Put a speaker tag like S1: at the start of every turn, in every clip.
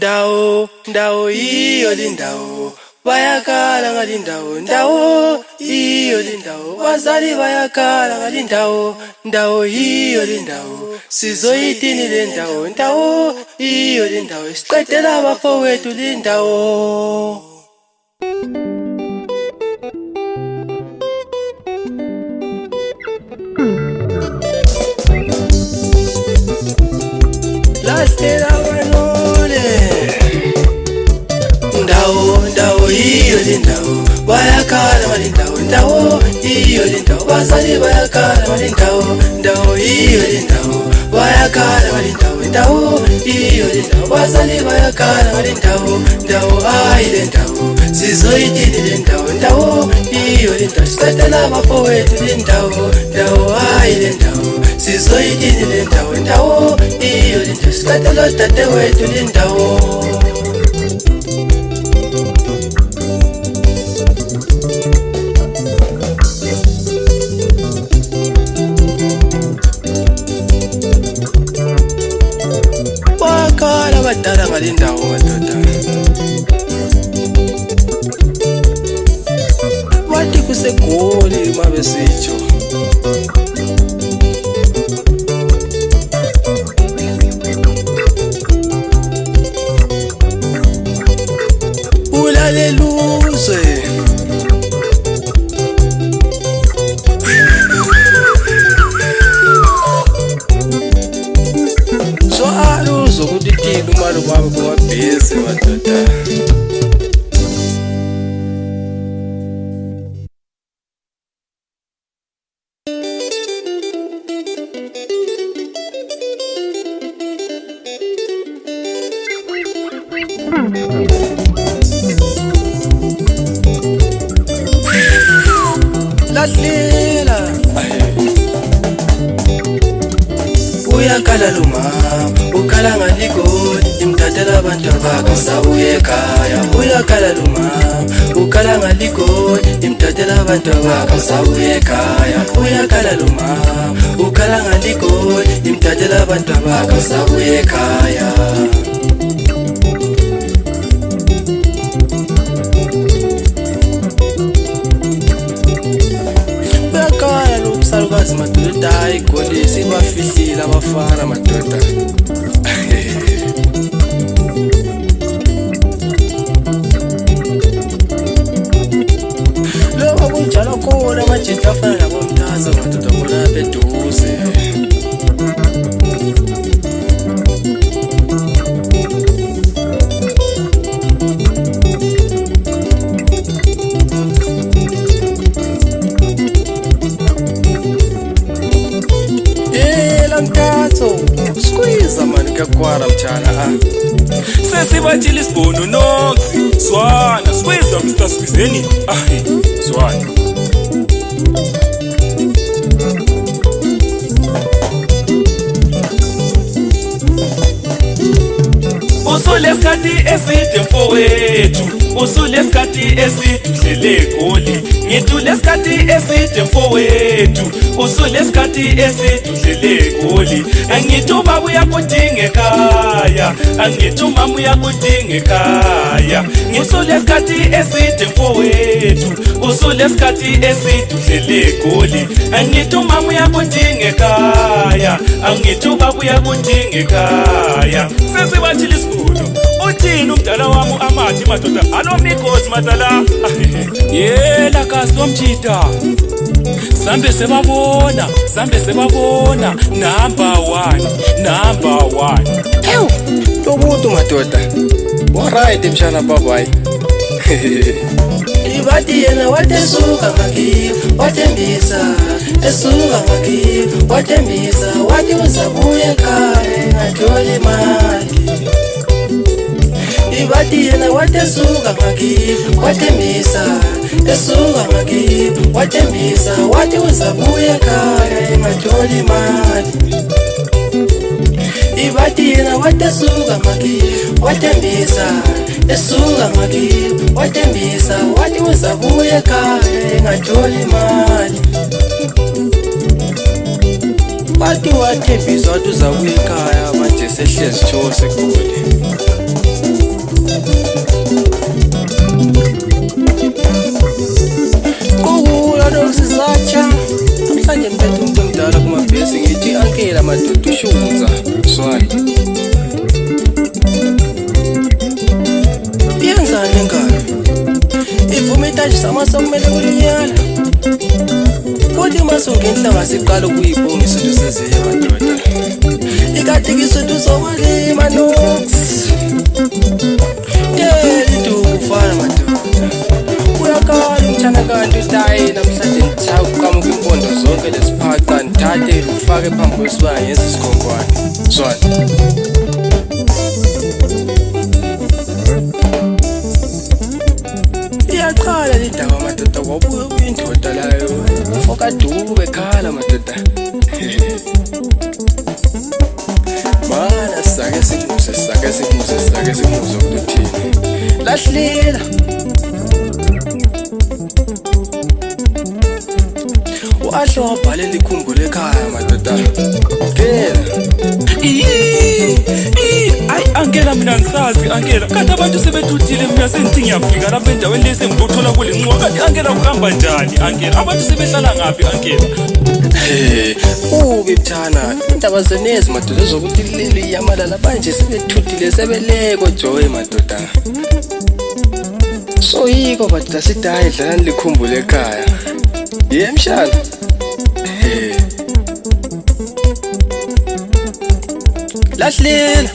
S1: Ndawo iyo lindawo bayakala ngalindawo ndawo iyo lindawo bazali bayakala ngalindawo ndawo iyo lindawo sizoyithini lendawo ndawo iyo lindawo siqedela abafowethu lindawo. Lastela wanole ndawo iyo lindawo bayakala ngalindawo ndawo iyo lindawo bazali bayakala ngalindawo ndawo iyo lindawo bayakala ngalindawo ndawo iyo lindawo bazali bayakala ngalindawo ndawo ayile ndawo sizoyithini lendawo ndawo iyo lindawo siqedela abafowethu lindawo ndawo ayile ndawo sizoyithini lendawo ndawo iyo lindawo siqedela dadewethu lindawo. Wakala badala ngalindawo madoda wathi kusegoli mabesitsho ulaleluzwe zokuthithini umali wami kuwabhizi madoda. Ladlela uyakala luma ukala ngaligoli imtatela abantu bakho sawuye ekhaya. Uyakala luma ukala ngaligoli imtatela abantu bakho sawuye ekhaya. Uyakala luma ukala ngaligoli imtatela abantu bakho sawuye ekhaya. Salukazi madoda igolisi bafihlile abafana madoda. Loba kunjalo khona amajita afana nabomntaza madoda bona beduze. Squeeze mani kakwara mchana sesibatshile isibono noksi Zwana squeeze Mr. Squeezeni Zwana usulesikhathi eside mfowethu usulesikhathi eside udlele egoli ngithi lesikhathi eside mfowethu usulesikhathi eside udlele egoli angithi ubaba uyakudinga ekhaya angithi umama uyakudinga ekhaya ngisulesikhathi eside mfowethu usulesikhathi eside udlele egoli angithi umama uyakudinga ekhaya angithi ubaba uyakudinga ekhaya sesibathile isibulo uthini umdala wami amathi madoda anomnikosi madala yela kasi womjita sambe sebabona number 1 ew tobutu madoda alright mshana babayi ibadi yena watesuka ngakiyo watembisa esuka ngakiyo watembisa wathi uzabuya ekhaya ngathola imali. Ibadi yena watesuka ngakiyo watembisa esuka ngakiyo watembisa wathi uzabuya ekhaya ngathola imali. Ibadi yena watesuka ngakiyo watembisa esuka ngakiyo watembisa wathi uzabuya ekhaya ngathola imali. Wathi wathembisa wathi uzabuya ekhaya manje sehlezi tho sekule. Kukula nokusizatsha namhlanje mphethe umuntu omdala kumabhesi ngithi ankela madoda ushunza swali. Iyenzani ngalo? Ivuma itaji samasamele kulinyala. Kodwa masongenhla ngasiqala ukuyibonga isinto seziye madoda. Ikade ngisinto somalima nox. Into ufana madoda. Uyakala umthana kanti utayi namhlanje ngithakuqhamuka impondo zonke lesiphaqa ngithathe ufake phambi kwesibaya ngenza isikhonkwane. Swali. Iyaqala le ndaba madoda kwabuya indoda layo fokaduku bekhala madoda. Mana sake simuze ukuthini. Lahlela. Uasho wabhalela ikhumbulo ekhaya madoda. Ngela.
S2: Ayi Angela mina ngisazi Angela kanti abantu sebethuthile mina sengithi ngiyafika lapha endaweni lesi ngibothola kule nqwa kanti Angela uhamba njani Angela abantu sebehlala ngapi Angela
S1: Ubi mthana indaba zenezi madoda zokuthi leli yamalala manje sebethuthile sebeleko joy madoda. So yiko madoda sithi hayi dlala likhumbule ekhaya. Yemshana. Lahlela.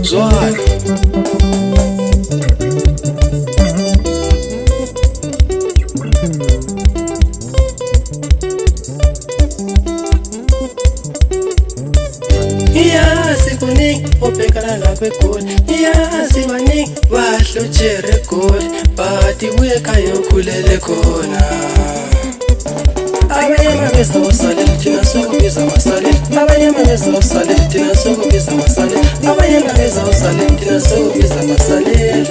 S1: Zwali. Sikuningi obhekana lapha eGoli. Sibani bahlotshele eGoli but buye ekhaya okhulele khona. Abanye mabesa usalela thina sokubiza amasalela. Abanye mabesa usalela thina sokubiza amasalela. Abanye mabesa usalela thina sokubiza amasalela.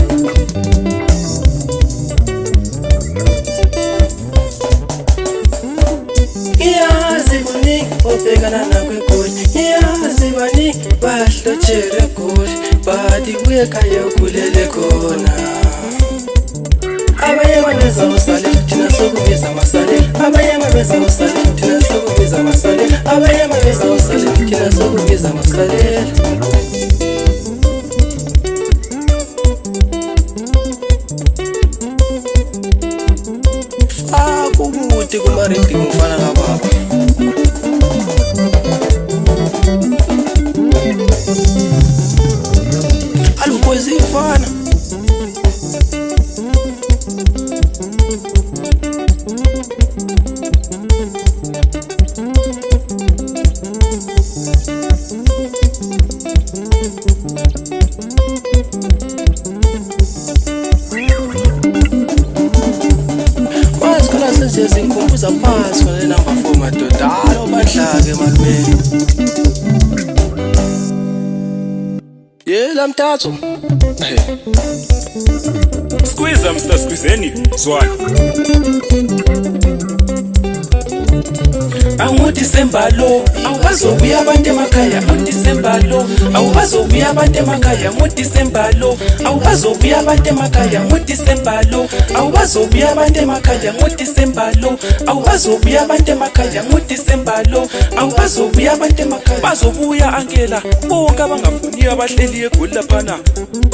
S1: Sikuningi obhekana lapha eGoli. Sibani bahlotshele eGoli but buye ekhaya okhulele khona. Abanye mabesa usalela thina sokubiza amasalela. Abanye mabesa usalela thina sokubiza amasalela. Abanye mabesa usalela thina sokubiza amasalela. Kubuti kumaridi umfana kababa. Alukwezi ifana. Zingikhumbuza phansi kwale number 4 madoda. Alo badlake malumeni. Yela mthatho.
S2: Squeeze Mr Squeezeni Zwali. December lo awubazobuya abantu emakhaya December lo awubazobuya abantu emakhaya December lo awubazobuya abantu emakhaya December lo awubazobuya abantu emakhaya December lo awubazobuya abantu emakhaya December lo awubazobuya abantu emakhaya bazobuya Angela bonke abangafuniyo abahleli eGoli laphana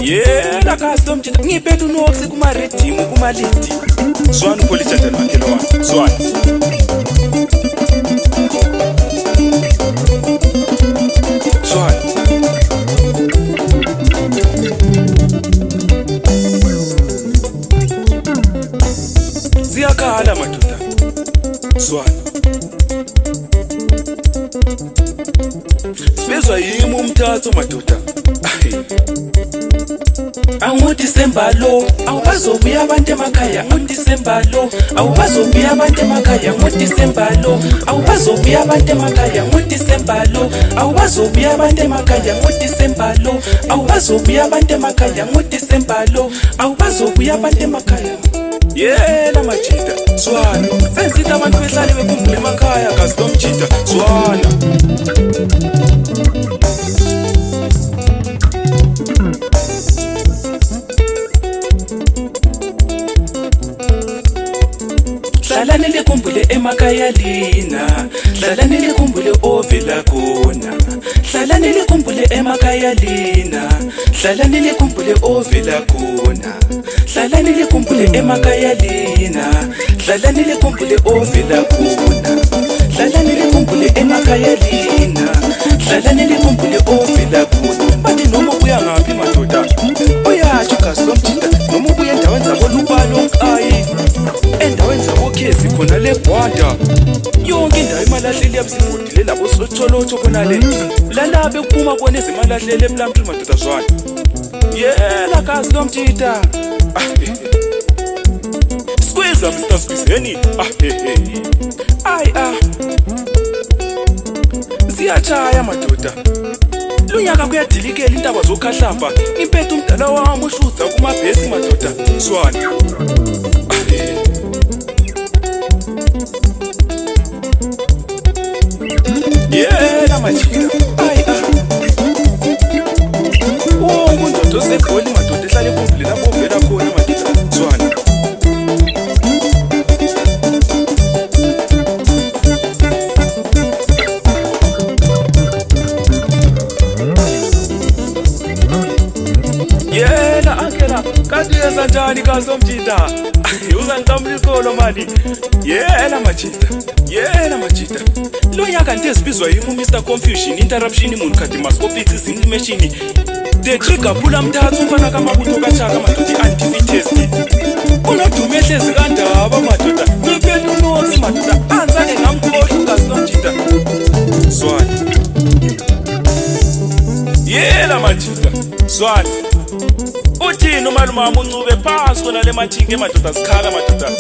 S2: yena kahle mjina ngiphethe unox kuma redeem kuma lead Zwani police agent Angela wami Zwani ziyakhala madoda Zwani sibezwa yimi umthatho madoda anguDisemba lo awubazobuya abantu emakhaya nguDisemba lo awubazobuya abantu emakhaya nguDisemba lo awubazobuya abantu emakhaya nguDisemba lo awubazobuya abantu emakhaya nguDisemba lo awubazobuya abantu emakhaya nguDisemba lo awubazobuya abantu emakhaya yela majida zwana senzile abantu behlale bekhumbule emakhaya kazi lomjida zwana hlalani likhumbule emakhaya lina hlalani likhumbule ovela khona hlalani likhumbule emakhaya lina hlalani likhumbule ovela khona hlalani likhumbule emakhaya lina hlalani likhumbule ovela khona hlalani likhumbule emakhaya lina hlalani likhumbule ovela khona bathi noma ubuya ngaphi madoda uyatsho gazi lomjida noma ubuya endaweni zabolubalo onkayi endaweni zabokhezi khona leGwanda yonke indawo imalahleli yabusigudile labo sotholotho khona le lalabe ukuphuma kona ezimalahleli emlamthini madoda zwana yela gazi lomjida squeeze Mr. Squeezeni siyachaya madoda lunyaka kuyadilikela intaba zokhahlamba impethu umdala wami ushudza kumabhesi madoda zwana yela majida wonke undoda osebholi madoda ehlala ekhumbule lapho ovela khona madoda zwana yela ankela kanti uyenza njani kazi lomjida uzangiqamula ikolo mani yela majida lo nyaka nto ezibizwa yimi Mr. Confusion Interruption Immunocardiomyopathy Inflammation the trigger phula mthathu umfana kamabutho kachaka madoda i-antifi test unodume ehlezi kandaba madoda ngiphethe unosi madoda anzange ngamkhohlwa ugazi lomjida zwana yela majida zwana uthini umalumama uncube phansi kona le mathingi emadoda sikhala madoda